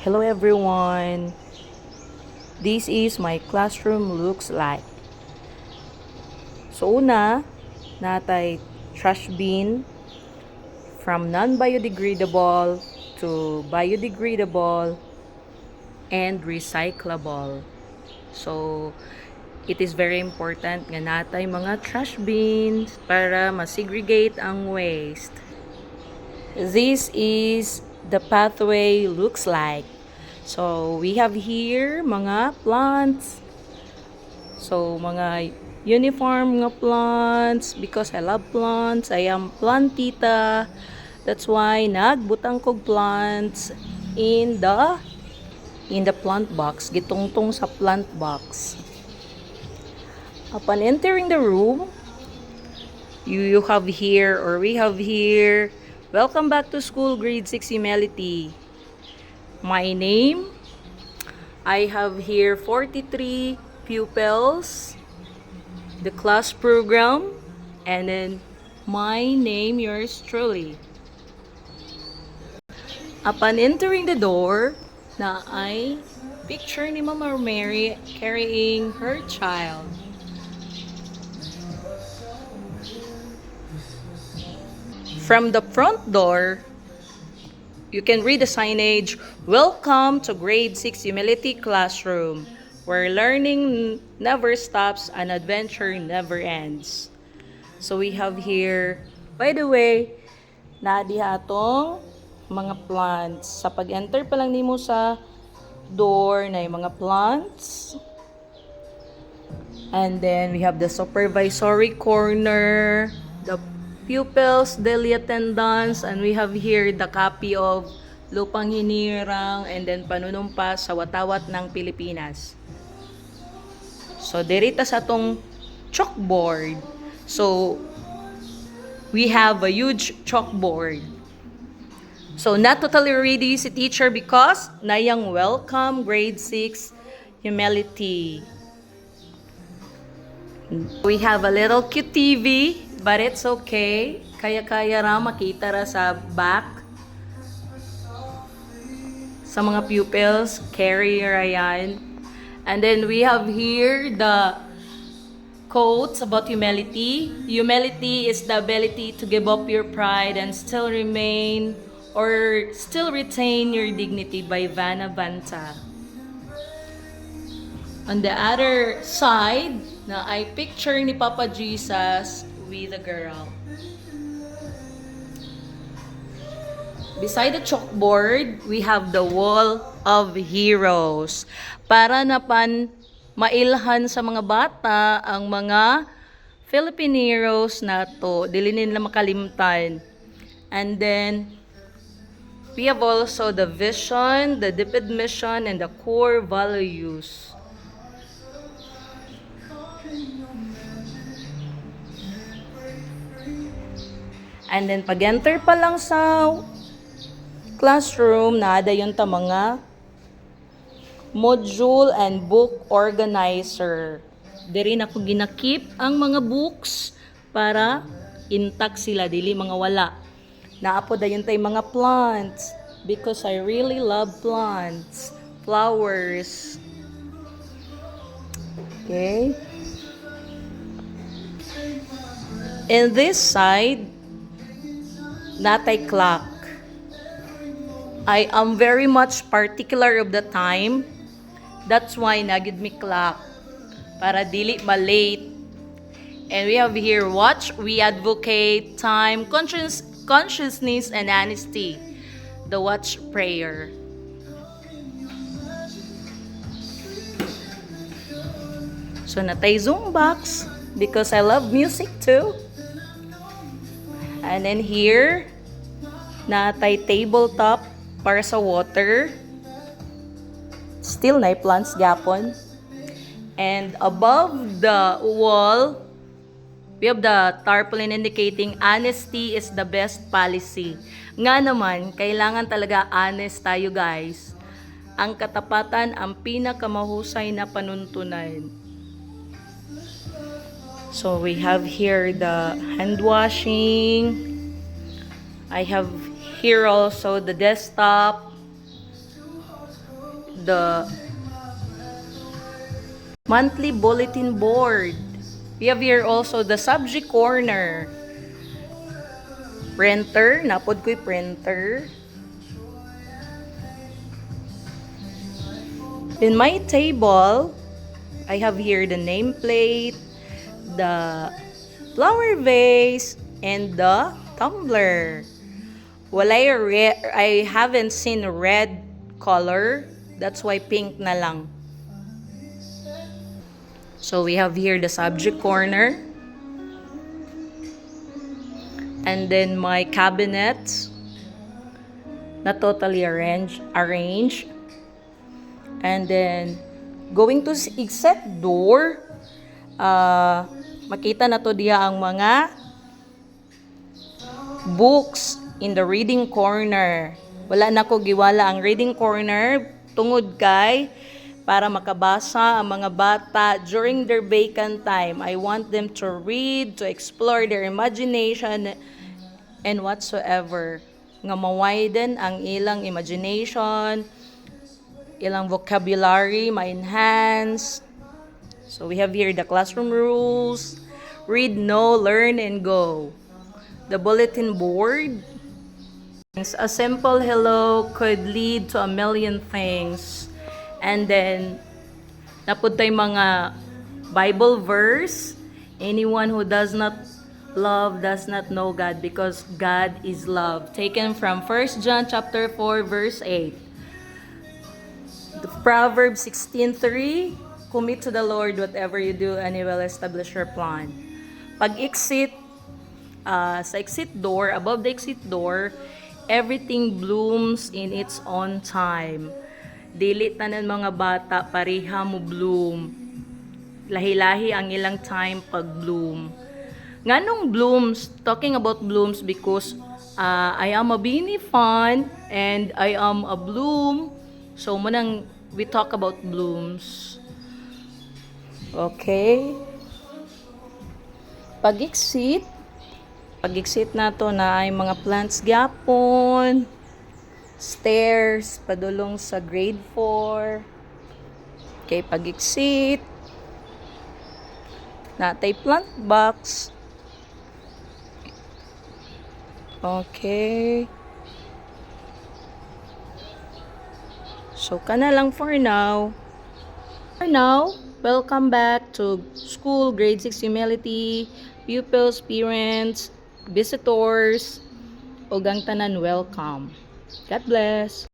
Hello everyone. This is my classroom looks like. So una, natay trash bin from non-biodegradable to biodegradable and recyclable. So it is very important nga natay mga trash bins para ma-segregate ang waste. This is the pathway looks like. So we have here mga plants. So mga uniform nga plants because I love plants. I am plantita. That's why nagbutang kog plants in the plant box, gitungtong sa plant box. Upon entering the room, you have here or we have here, welcome back to school grade 6 humility. My name, I have here 43 pupils, the class program, and then my name, yours truly. Upon entering the door, na ay picture ni Mama Mary carrying her child. From the front door, you can read the signage, "Welcome to grade 6 humility classroom, where learning never stops and adventure never ends." So we have here, by the way, diha atong mga plants. Sa pag-enter pa lang nimo sa door na yung mga plants. And then we have the supervisory corner, the pupils, daily attendance, and we have here the copy of Lupang Hinirang and then Panunumpa sa Watawat ng Pilipinas. So derita sa tong chalkboard. So we have a huge chalkboard. So not totally ready si teacher because nayang welcome grade 6 humility. We have a little cute TV, but it's okay. Kaya-kaya ra makita ra sa back. Sa mga pupils, carrier yan. And then we have here the quotes about humility. Humility is the ability to give up your pride and still remain or still retain your dignity by Vanna Vanta. On the other side, na ay picture ni Papa Jesus with a girl. Beside the chalkboard, we have the wall of heroes. Para napan mailhan sa mga bata ang mga Philippine heroes na to, dili nila makalimtan. And then we have also the vision, the DepEd mission, and the core values. And then pag-enter pa lang sa classroom, naada yun ta mga module and book organizer. Diri na ko ginakip ang mga books para intact sila, dili mga wala. Naapo dayon tay mga plants because I really love plants, flowers. Okay. In this side, natay clock. I am very much particular of the time. That's why nagid mi clock para dili ma-late. And we have here watch, we advocate time, consciousness and honesty. The watch prayer. So natay Zoom box because I love music too. And then here, natay tabletop para sa water. Still na plants gapon. And above the wall, we have the tarpaulin indicating honesty is the best policy. Nga naman, kailangan talaga honest tayo guys. Ang katapatan ang pinakamahusay na panuntunan. So we have here the hand washing. I have here also the desktop. the monthly bulletin board. We have here also the subject corner. Printer, napod ko'y printer. In my table, I have here the nameplate, the flower vase, and the tumbler. I haven't seen red color. That's why pink na lang. So we have here the subject corner. And then my cabinets na totally arranged. And then going to exit door, makita na to diya ang mga books in the reading corner. Wala na ko giwala ang reading corner tungod kay para makabasa ang mga bata during their vacant time. I want them to read, to explore their imagination and whatsoever. Nga ma-widen ang ilang imagination, ilang vocabulary, ma-enhance. So we have here the classroom rules. Read, know, learn, and go. The bulletin board. A simple hello could lead to a million things. And then, napod tayo mga Bible verse. Anyone who does not love does not know God because God is love. Taken from 1 John chapter 4 verse 8. The Proverbs 16:3, commit to the Lord whatever you do and He will establish your plan. Pag-exit, sa exit door, above the exit door, everything blooms in its own time. Dili tanan mga bata, pareha mo bloom. Lahi-lahi ang ilang time pag-bloom. Nganong blooms? Talking about blooms because I am a beanie fan and I am a bloom. So, we talk about blooms. Okay. Pag-exit na to na ay mga plants gyapon. Stairs, padulong sa grade 4. Okay, pag-exit. Natay plant box. Okay. So, kana lang for now. Welcome back to school, grade 6 humility, pupils, parents, visitors, ug ang tanan welcome. God bless.